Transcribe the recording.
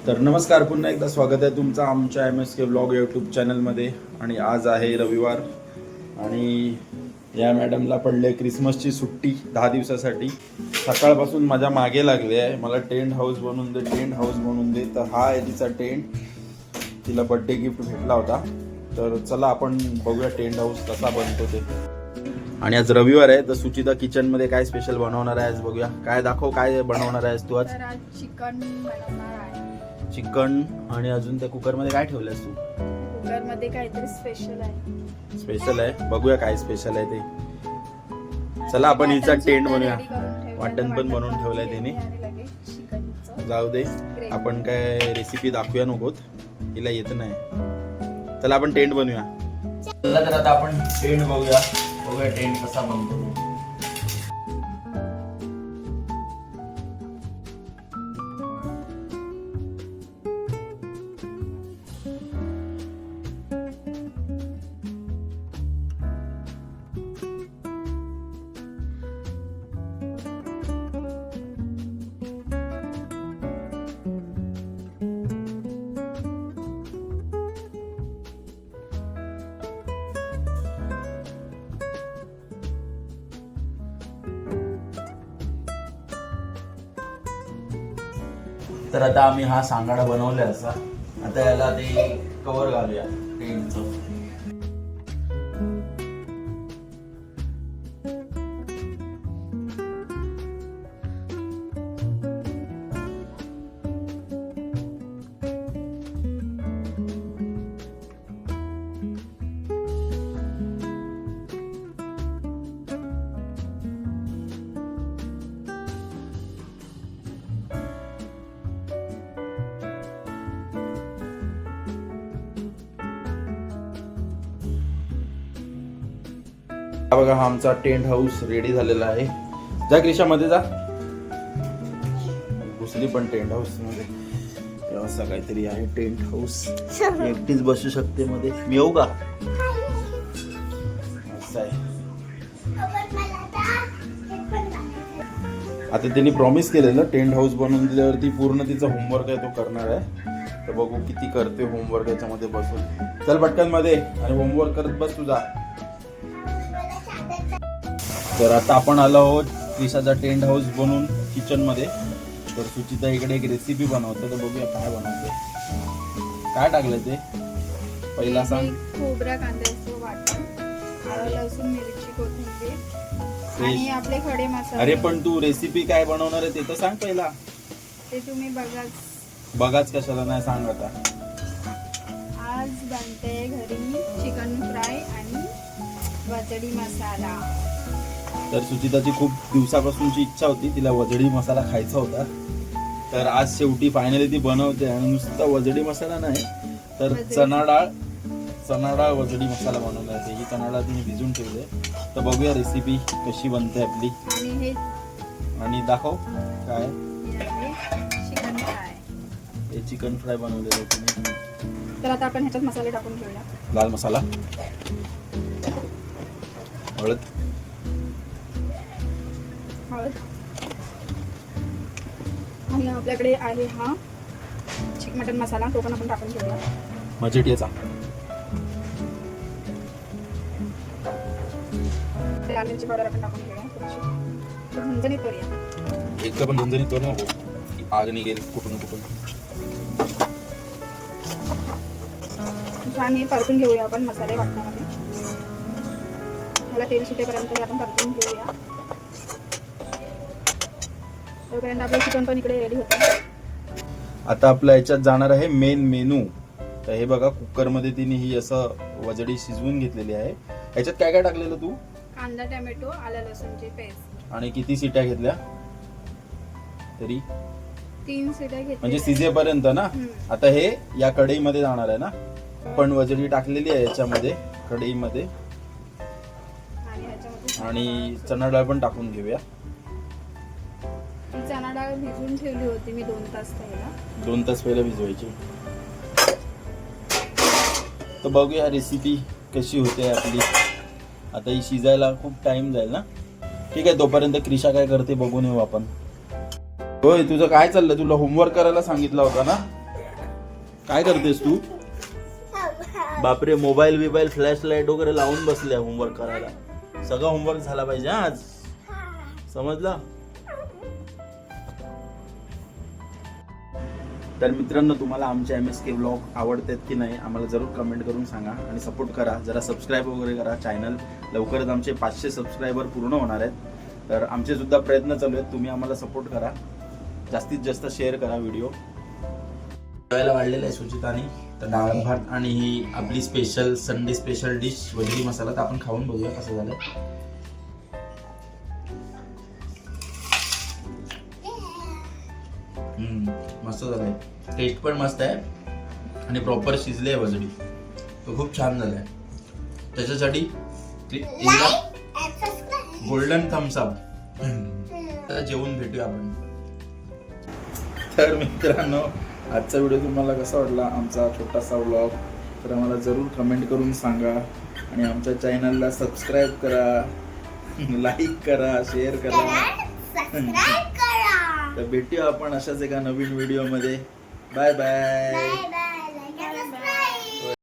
तर नमस्कार, पुन्हा एकदा स्वागत आहे तुमचं आमच्या MSK व्लॉग यूट्यूब चॅनलमध्ये. आणि आज आहे रविवार आणि या मॅडमला पडले क्रिसमसची सुट्टी 10 दिवसासाठी. सकाळपासून माझ्या मागे लागले आहे, मला टेंट हाऊस बनवून दे, टेंट हाऊस बनवून दे. तर हा आहे तिचा टेंट, तिला बड्डे गिफ्ट भेटला होता. तर चला आपण बघूया टेंट हाऊस कसा बनतो ते. आणि आज रविवार आहे तर सुचिता किचनमध्ये काय स्पेशल बनवणार आहे आज बघूया. काय दाखव, काय बनवणार आहेस तू आज? तर आज चिकन बनवणार आहे. चिकन. आणि अजून त्या कुकरमध्ये काय ठेवलंयस तू? कुकर मध्ये काहीतरी स्पेशल आहे. स्पेशल आहे, बघूया काय स्पेशल आहे ते. चला आपण हिचा टेंट बनवूया. वाटण पण बनवून ठेवलंय त्याने. जाऊ दे, आपण काय रेसिपी दाखवूया नकोत, हिला येत नाही. चला आपण टेंट बनवूया. चला तर आता आपण टेंट बघूया टेंट कसा बनतो. तर आता आम्ही हा सांगाडा बनवलाय असा. आता याला ते कव्हर घालूया टेंटचं. बघा, हा आमचा टेंट हाऊस रेडी झालेला आहे. जा क्रिशामध्ये जा, घुसली पण टेंट हाऊस मध्ये. असं काहीतरी आहे टेंट हाऊस, एकटीच बसू शकते मध्ये. मी येऊ का? असं आहे. आता त्यांनी प्रॉमिस केलेलं टेंट हाऊस बनवून दिल्यावरती पूर्ण तिचा होमवर्क आहे तो करणार आहे. तर बघू किती करते होमवर्क याच्यामध्ये बसून. चल पटकन मध्ये आणि होमवर्क करत बस तुझा. तर आता आपण आलो आहोत क्रिशाचा टेंट हाऊस बनवून किचन मध्ये. तर सुचिता इकडे एक रेसिपी बनवते, तर बघूया काय बनवते. काय टाकलं ते पहिला सांग. खोबरा, कांद्याचं वाटण, आलं, लसूण, मिरची, कोथिंबीर आणि आपले खडे मसाले. अरे पण तू रेसिपी काय बनवणार आहे ते तर सांग पहिला. ते तुम्ही बघाच कशाला नाही, सांग आता. आज बनते घरी चिकन फ्राय आणि वजडी मसाला. तर सुचिताची खूप दिवसापासूनची इच्छा होती, तिला वजडी मसाला खायचा होता. तर आज शेवटी फायनली ती बनवते. आणि नुसता वजडी मसाला नाही तर चणा डाळ वजडी मसाला बनवला आहे. ही चणा डाळ तिने भिजून ठेवले. तर बघूया रेसिपी कशी बनते आपली. आणि दाखव काय चिकन फ्राय. हे चिकन फ्राय बनवलेलं आहे तिने. तर आता आपण ह्याच्यात मसाले टाकून घेऊया. लाल मसाला, हळद, आणि आपल्याकडे आहे हा मटन मसाला, तो पण आपण टाकून घेऊया. मजेटियाचा. लाल मिरची पावडर आपण टाकून घेऊया. थोडीशी झणझणीत करूया. एक पण झणझणीत करू नको, आग निघेल कुठून कुठून. छान हे परतून घेऊया आपण मसाले वाटण्यामध्ये. मला तेल सुटेपर्यंत आपण परतून घेऊया. तोपर्यंत आपलं चिकन पण इकडे रेडी होतं. आता आपल्या याच्यात जाणार आहे मेन मेनू. तर हे बघा, कुकर मध्ये तिने ही असं वजडी शिजवून घेतलेली आहे. याच्यात काय काय टाकलेलं तू? कांदा, टोमॅटो, आलं लसूणची पेस्ट. आणि किती शिट्या घेतल्या तरी? 3 शिट्या घेतल्या. म्हणजे शिजेपर्यंत ना. आता हे या कढईमध्ये जाणार आहे ना. पण वजडी टाकलेली आहे याच्यामध्ये कढईमध्ये. आणि चणा डाळ पण टाकून घेऊया. चणा डाळ भिजवून ठेवली होती मी 2 तास पहिला. 2 तास पहिला भिजवायची. तर बघूया रेसिपी कशी होते आपली. आता ही शिजायला खूप टाइम जाईल ना. ठीक आहे, तोपर्यंत क्रिशा काय करते बघून येऊ आपण. होय, तुझं काय चाललंय? तुला होमवर्क करायला सांगितलं होतं ना. काय करतेस तू? बापरे, मोबाईल बिबाईल फ्लॅश लाईट वगैरे लावून बसले होमवर्क करायला. सगळं होमवर्क झाला पाहिजे आज, समजला? तर मित्रांनो, तुम्हाला आमचे MSK व्लॉग आवडतात की नाही आम्हाला जरूर कमेंट करून सांगा आणि सपोर्ट करा. जरा सबस्क्राईब वगैरे करा चॅनल. लवकरच आमचे 500 सबस्क्रायबर पूर्ण होणार आहेत. तर आमचे सुद्धा प्रयत्न चालू आहेत. तुम्ही आम्हाला सपोर्ट करा, जास्तीत जास्त शेअर करा व्हिडिओ. जेवायला वाढलेलं आहे सुचिताने. तर डाळ भात आणि ही आपली स्पेशल संडे स्पेशल डिश वजरी मसाला. तर आपण खाऊन बघूया कसं झालं. मस्त झालंय, टेस्ट पण मस्त आहे आणि प्रॉपर शिजले आहे वजडी. तो खूप छान झालाय. त्याच्यासाठी गोल्डन थम्स अप. तर जेवून भेटूया आपण. तर मित्रांनो, आजचा व्हिडिओ तुम्हाला कसा वाटला, आमचा छोटासा व्लॉग, तर आम्हाला जरूर कमेंट करून सांगा आणि आमच्या चॅनलला सबस्क्राईब करा, लाईक करा, शेअर करा. तर भेटूया आपण अशाच एका नवीन व्हिडिओ मध्ये. Bye bye.